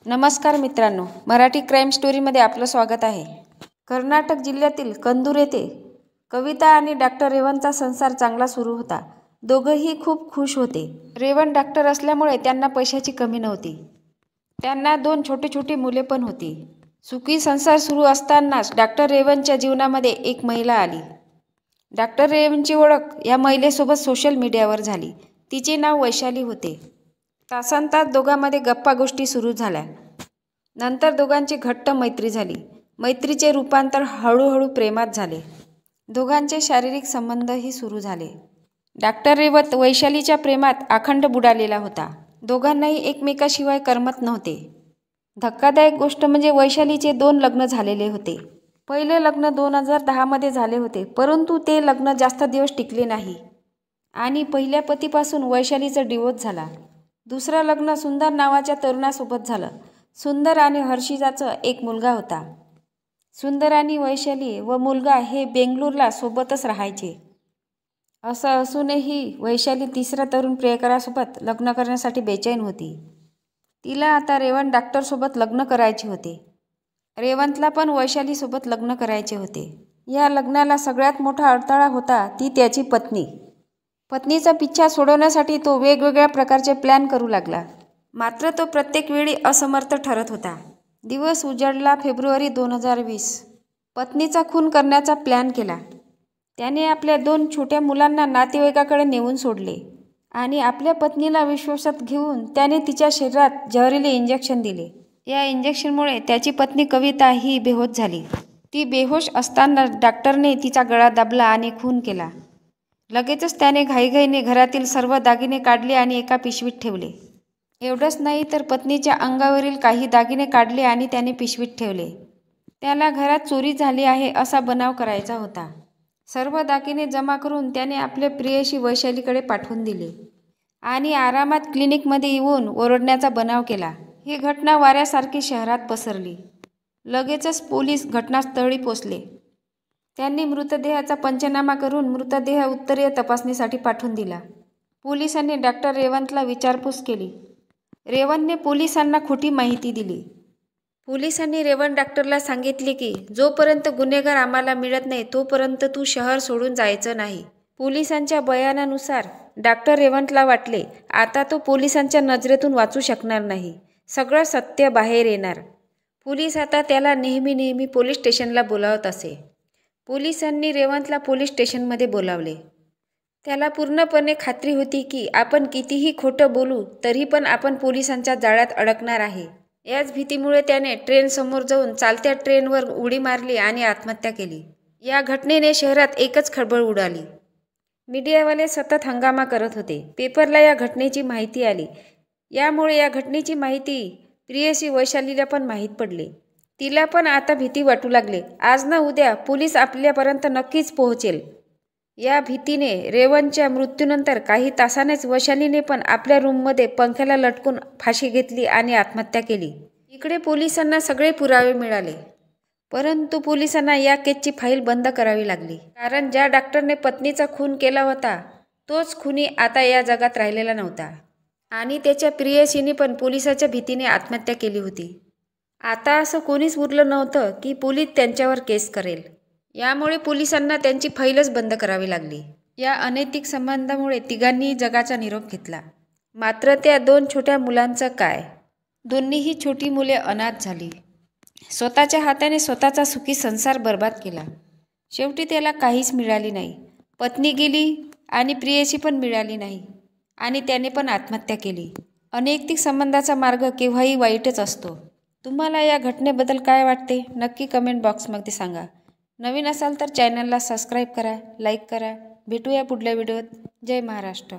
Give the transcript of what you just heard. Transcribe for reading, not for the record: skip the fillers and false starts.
नमस्कार मित्रांनो, मराठी क्राईम स्टोरीमध्ये आपलं स्वागत आहे। कर्नाटक जिल्ह्यातील कंदूर येथे कविता आणि डॉक्टर रेवणचा संसार चांगला सुरू होता। दोघंही खूप खुश होते। रेवण डॉक्टर असल्यामुळे त्यांना पैशाची कमी नव्हती। त्यांना 2 छोटी मुले पण होती। सुखी संसार सुरू असतानाच डॉक्टर रेवणच्या जीवनामध्ये एक महिला आली। डॉक्टर रेवणची ओळख या महिलेसोबत सोशल मीडियावर झाली। तिचे नाव वैशाली होते। तासनतास दोघांमध्ये गप्पा गोष्टी सुरू झाल्या। नंतर दोघांची घट्ट मैत्री झाली। मैत्रीचे रूपांतर हळूहळू प्रेमात झाले। दोघांचे शारीरिक संबंधही सुरू झाले। डॉक्टर रेवण वैशालीच्या प्रेमात अखंड बुडालेला होता। दोघांनाही एकमेकाशिवाय करमत नव्हते। धक्कादायक गोष्ट म्हणजे वैशालीचे 2 लग्न झालेले होते। पहिले लग्न 2010 मध्ये झाले होते, परंतु ते लग्न जास्त दिवस टिकले नाही आणि पहिल्या पतीपासून वैशालीचा डिवोर्स झाला। दुसरं लग्न सुंदर नावाच्या तरुणासोबत झालं। सुंदर आणि हर्षिताचा एक मुलगा होता। सुंदर आणि वैशाली व मुलगा हे बेंगळूरला सोबतच राहायचे। असं असूनही वैशाली तिसऱ्या तरुण प्रियकरासोबत लग्न करण्यासाठी बेचैन होती। तिला आता रेवण डॉक्टरसोबत लग्न करायचे होते। रेवणला पण वैशालीसोबत लग्न करायचे होते। या लग्नाला सगळ्यात मोठा अडथळा होता ती त्याची पत्नी। पत्नीचा पिच्छा सोडवण्यासाठी तो वेगवेगळ्या प्रकारचे प्लॅन करू लागला, मात्र तो प्रत्येक वेळी असमर्थ ठरत होता। दिवस उजाडला। फेब्रुवारी 2020। पत्नीचा खून करण्याचा प्लॅन केला। त्याने आपल्या 2 छोट्या मुलांना नातेवाईकाकडे नेऊन सोडले आणि आपल्या पत्नीला विश्वासात घेऊन त्याने तिच्या शरीरात जहरीले इंजेक्शन दिले। या इंजेक्शनमुळे त्याची पत्नी कविता ही बेहोश झाली। ती बेहोश असताना डॉक्टरने तिचा गळा दाबला आणि खून केला। लगेचच त्याने घाईघाईने घरातील सर्व दागिने काढले आणि एका पिशवीत ठेवले। एवढंच नाही तर पत्नीच्या अंगावरील काही दागिने काढले आणि त्याने पिशवीत ठेवले। त्याला घरात चोरी झाली आहे असा बनाव करायचा होता। सर्व दागिने जमा करून त्याने आपल्या प्रियशी वैशालीकडे पाठवून दिले आणि आरामात क्लिनिकमध्ये येऊन ओरडण्याचा बनाव केला। ही घटना वाऱ्यासारखी शहरात पसरली। लगेचच पोलीस घटनास्थळी पोहोचले। त्यांनी मृतदेहाचा पंचनामा करून मृतदेह उत्तरीय तपासणीसाठी पाठवून दिला। पोलिसांनी डॉक्टर रेवणला विचारपूस केली। रेवणने पोलिसांना खोटी माहिती दिली। पोलिसांनी रेवण डॉक्टरला सांगितले की जोपर्यंत गुन्हेगार आम्हाला मिळत नाही तोपर्यंत तू शहर सोडून जायचं नाही। पोलिसांच्या बयानानुसार डॉक्टर रेवणला वाटले आता तो पोलिसांच्या नजरेतून वाचू शकणार नाही। सगळं सत्य बाहेर येणार। पोलीस आता त्याला नेहमी पोलीस स्टेशनला बोलावत असे। पोलिसांनी रेवणला पोलीस स्टेशनमध्ये बोलावले। त्याला पूर्णपणे खात्री होती की आपण कितीही खोटं बोलू तरी पण आपण पोलिसांच्या जाळ्यात अडकणार आहे। याच भीतीमुळे त्याने ट्रेन समोर जाऊन चालत्या ट्रेनवर उडी मारली आणि आत्महत्या केली। या घटनेने शहरात एकच खळबळ उडाली। मीडियावाले सतत हंगामा करत होते। पेपरला या घटनेची माहिती आली। यामुळे या घटनेची माहिती प्रियसी वैशालीला पण माहीत पडली। तिला पण आता भीती वाटू लागली। आज ना उद्या पोलीस आपल्यापर्यंत नक्कीच पोहोचेल। या भीतीने रेवणच्या मृत्यूनंतर काही तासानेच वैशालीने पण आपल्या रूममध्ये पंख्याला लटकून फाशी घेतली आणि आत्महत्या केली। इकडे पोलिसांना सगळे पुरावे मिळाले, परंतु पोलिसांना या केसची फाईल बंद करावी लागली। कारण ज्या डॉक्टरने पत्नीचा खून केला होता तोच खुनी आता या जगात राहिलेला नव्हता आणि त्याच्या प्रियसीने पण पोलिसाच्या भीतीने आत्महत्या केली होती। आता असं कोणीच उरलं नव्हतं की पोलीस त्यांच्यावर केस करेल। यामुळे पोलिसांना त्यांची फाईलच बंद करावी लागली। या अनैतिक संबंधामुळे तिघांनी जगाचा निरोप घेतला। मात्र त्या 2 छोट्या मुलांचं काय? दोन्हीही छोटी मुले अनाथ झाली। स्वतःच्या हाताने स्वतःचा सुखी संसार बर्बाद केला। शेवटी त्याला काहीच मिळाले नाही। पत्नी गेली आणि प्रियसी पण मिळाली नाही आणि त्याने पण आत्महत्या केली। अनैतिक संबंधाचा मार्ग केव्हाही वाईटच असतो। तुम्हाला या घटनेबद्दल काय वाटते नक्की कमेंट बॉक्समध्ये सांगा। नवीन असाल तर चॅनलला सबस्क्राईब करा, लाईक करा। भेटूया पुढल्या व्हिडिओत। जय महाराष्ट्र।